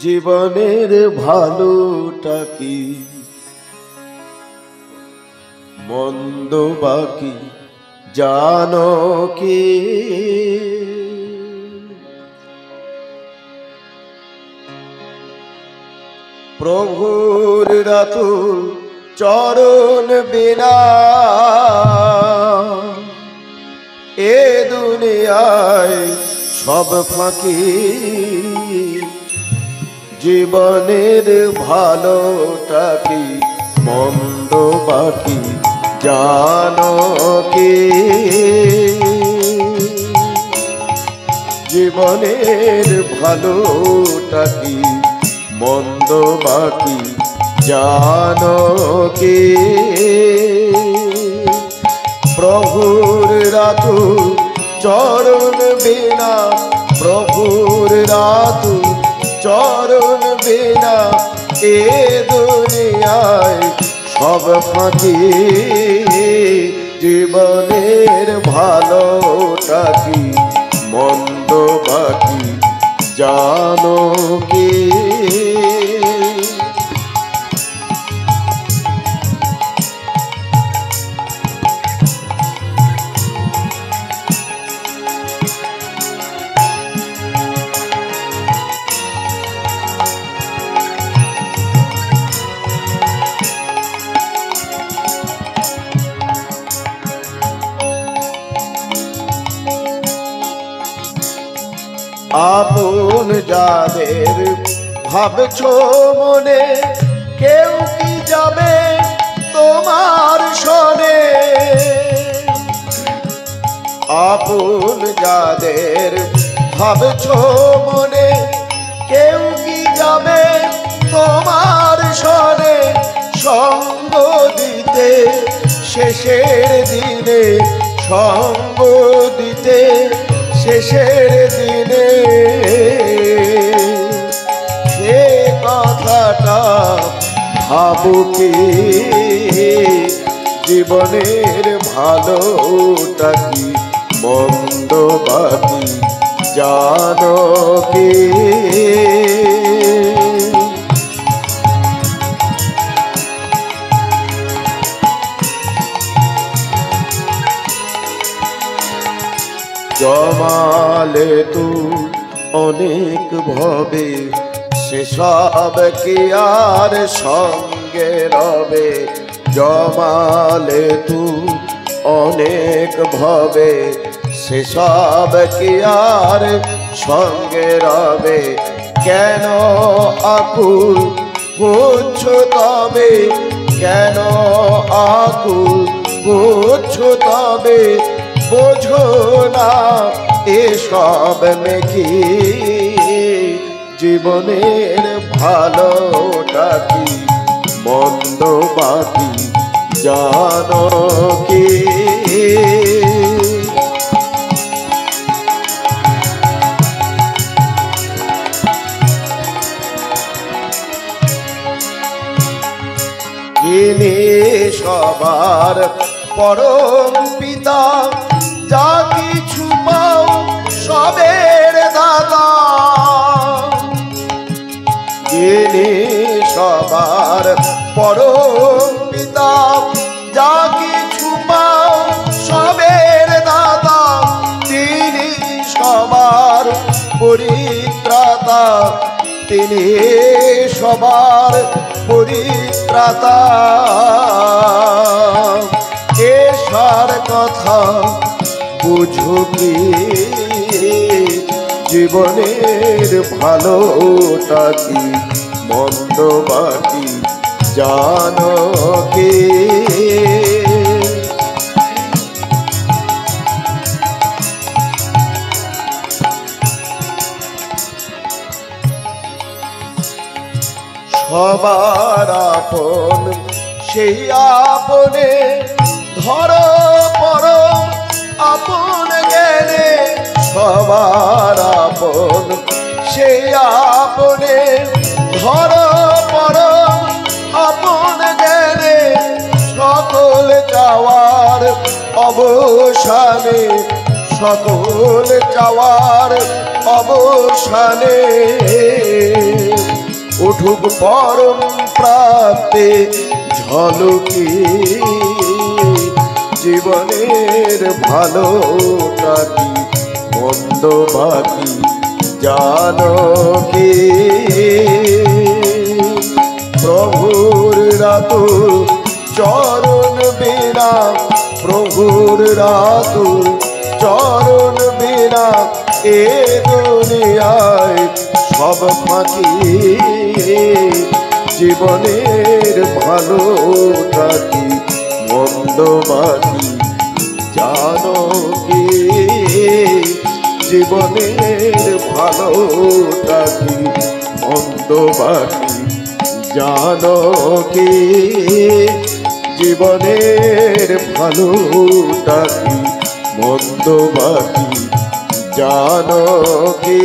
জীবনের ভালোটা কি মন্দ বাকি জানো কি? প্রভুর রাতুল চরণ বিনা এ দুনিয়ায় সব ফাঁকি। জীবনের ভালোটা কি মন্দ বাকি জানো কি? জীবনের ভালোটা কি মন্দ বাকি জানো কি? প্রভুর রাতুল চরণ বিনা, প্রভুর রাতুল চরণ বিনা এ দুনিয়ায় সব ফাঁকি। জীবনের ভালোটা কি মন্দ বাকি জানো কি? আপন যাদের ভাবছো মনে, কেউ কি যাবে তোমার শনে? আপন যাদের ভাবছো মনে, কেউ কি যাবে তোমার শনে? সঙ্গ দিতে শেষের দিনে, সঙ্গ দিতে শেষের দিনে সে কথাটা ভাবো কি? জীবনের ভালোটা কি মন্দ বাকি জানো কি? জমালে তু অনেক ভবে, সেসব কি আর সঙ্গে রবে? জমালে তু অনেক ভবে, সেসব কি আর সঙ্গে রবে? কেন আকুল বুঝছো তবে, কেন আকুল বুঝছো তবে? বোঝো না এসব মেকি। জীবনের ভালোটা কি মন্দ বাকি জানো কি? যিনি সবার পরম পিতা, যা কিছু পাও সবের দাতা। যিনি সবার পরম পিতা, যা কিছু পাও সবের দাতা। তিনি সবার পরিত্রাতা, তিনি সবার পরিত্রাতা। এসার কথা বুঝো কি? জীবনের ভালোটা কি মন্দ বাকি জানো কি? সবার আপন সেই আপনে, ধরো পরম আপন জ্ঞানে। সবার আপন সেই আপনে, ধরো পরম আপন জ্ঞানে। সকল চাওয়ার অবসানে, সকল চাওয়ার অবসানে উঠুক পরম প্রাপ্তে ঝলকি, জীবনের ভালোটা কি মন্দ বাকি জানো কি। প্রভুর রাতুল চরণ বিনা, প্রভুর রাতুল চরণ বিনা এ দুনিয়ায় সব ফাঁকি, জীবনের ভালোটা কি মন্দ বাকি জানো কি। জীবনের ভালোটা কি মন্দ বাকি জানো কি। জীবনের ভালোটা কি মন্দ বাকি জানো কি।